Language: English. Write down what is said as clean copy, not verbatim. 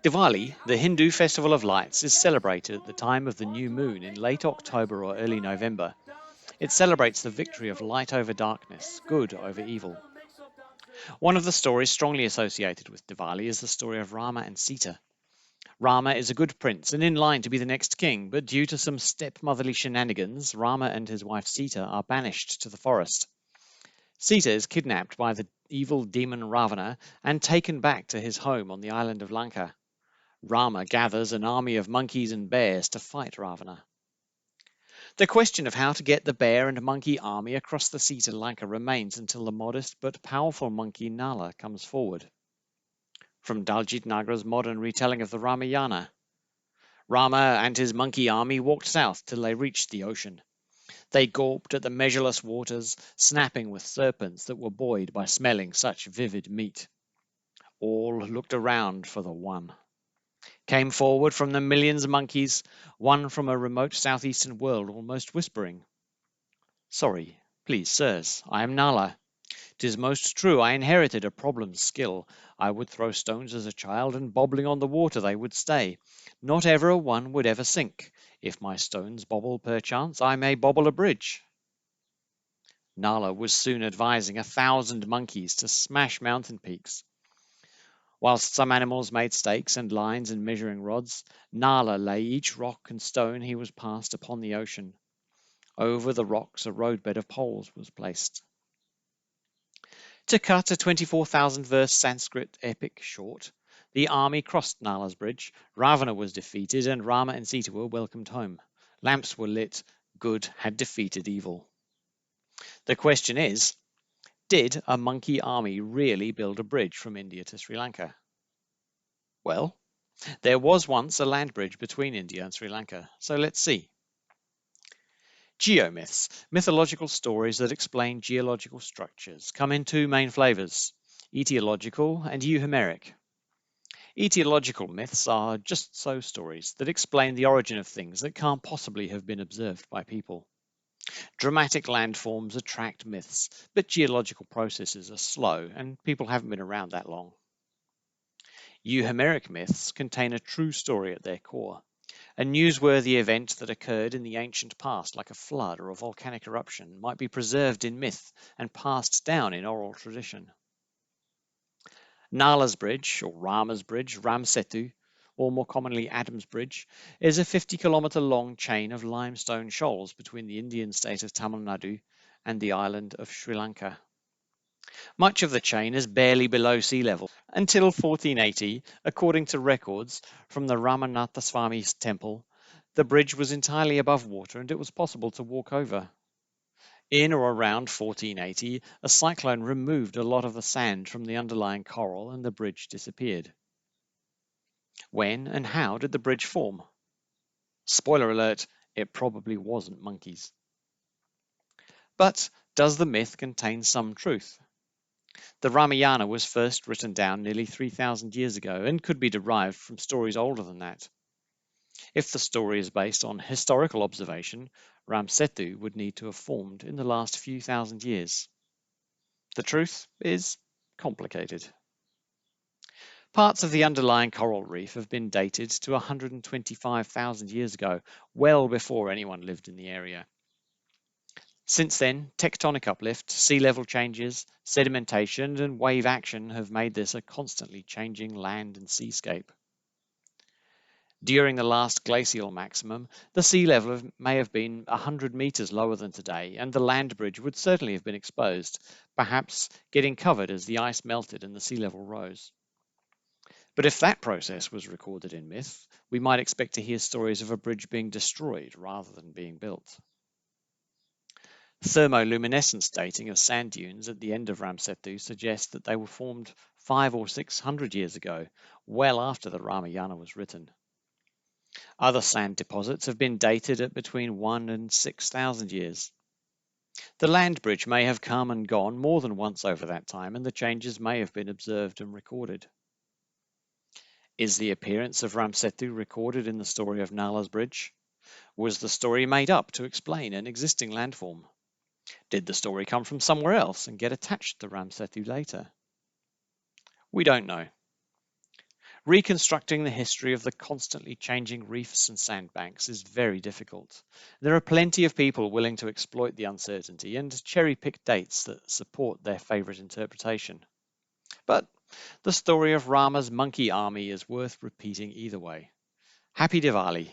Diwali, the Hindu festival of lights, is celebrated at the time of the new moon in late October or early November. It celebrates the victory of light over darkness, good over evil. One of the stories strongly associated with Diwali is the story of Rama and Sita. Rama is a good prince and in line to be the next king, but due to some stepmotherly shenanigans, Rama and his wife Sita are banished to the forest. Sita is kidnapped by the evil demon Ravana and taken back to his home on the island of Lanka. Rama gathers an army of monkeys and bears to fight Ravana. The question of how to get the bear and monkey army across the sea to Lanka remains until the modest but powerful monkey Nala comes forward. From Daljit Nagra's modern retelling of the Ramayana, Rama and his monkey army walked south till they reached the ocean. They gawped at the measureless waters, snapping with serpents that were buoyed by smelling such vivid meat. All looked around for the one. Came forward from the millions of monkeys, one from a remote southeastern world almost whispering, "Sorry, please, sirs, I am Nala. 'Tis most true I inherited a problem's skill. I would throw stones as a child, and bobbling on the water they would stay. Not ever a one would ever sink. If my stones bobble perchance, I may bobble a bridge." Nala was soon advising 1,000 monkeys to smash mountain peaks. Whilst some animals made stakes and lines and measuring rods, Nala lay each rock and stone he was passed upon the ocean. Over the rocks a roadbed of poles was placed. To cut a 24,000 verse Sanskrit epic short, the army crossed Nala's bridge, Ravana was defeated, and Rama and Sita were welcomed home. Lamps were lit, good had defeated evil. The question is, did a monkey army really build a bridge from India to Sri Lanka? Well, there was once a land bridge between India and Sri Lanka, so let's see. Geomyths, mythological stories that explain geological structures, come in two main flavors, etiological and euhemeric. Etiological myths are just so stories that explain the origin of things that can't possibly have been observed by people. Dramatic landforms attract myths, but geological processes are slow and people haven't been around that long. Euhemeric myths contain a true story at their core, a newsworthy event that occurred in the ancient past, like a flood or a volcanic eruption, might be preserved in myth and passed down in oral tradition. Nala's Bridge, or Rama's Bridge, Ram Setu, or more commonly Adam's Bridge, is a 50-kilometre long chain of limestone shoals between the Indian state of Tamil Nadu and the island of Sri Lanka. Much of the chain is barely below sea level. Until 1480, according to records from the Ramanathaswamy temple, the bridge was entirely above water and it was possible to walk over. In or around 1480, a cyclone removed a lot of the sand from the underlying coral and the bridge disappeared. When and how did the bridge form? Spoiler alert, it probably wasn't monkeys. But does the myth contain some truth? The Ramayana was first written down nearly 3,000 years ago and could be derived from stories older than that. If the story is based on historical observation, Ram Setu would need to have formed in the last few thousand years. The truth is complicated. Parts of the underlying coral reef have been dated to 125,000 years ago, well before anyone lived in the area. Since then, tectonic uplift, sea level changes, sedimentation, and wave action have made this a constantly changing land and seascape. During the last glacial maximum, the sea level may have been 100 meters lower than today, and the land bridge would certainly have been exposed, perhaps getting covered as the ice melted and the sea level rose. But if that process was recorded in myth, we might expect to hear stories of a bridge being destroyed rather than being built. Thermoluminescence dating of sand dunes at the end of Ramsetu suggests that they were formed 500 or 600 years ago, well after the Ramayana was written. Other sand deposits have been dated at between 1 and 6,000 years. The land bridge may have come and gone more than once over that time, and the changes may have been observed and recorded. Is the appearance of Ramsetu recorded in the story of Nala's Bridge? Was the story made up to explain an existing landform? Did the story come from somewhere else and get attached to Ramsetu later? We don't know. Reconstructing the history of the constantly changing reefs and sandbanks is very difficult. There are plenty of people willing to exploit the uncertainty and cherry pick dates that support their favourite interpretation. But the story of Rama's monkey army is worth repeating either way. Happy Diwali!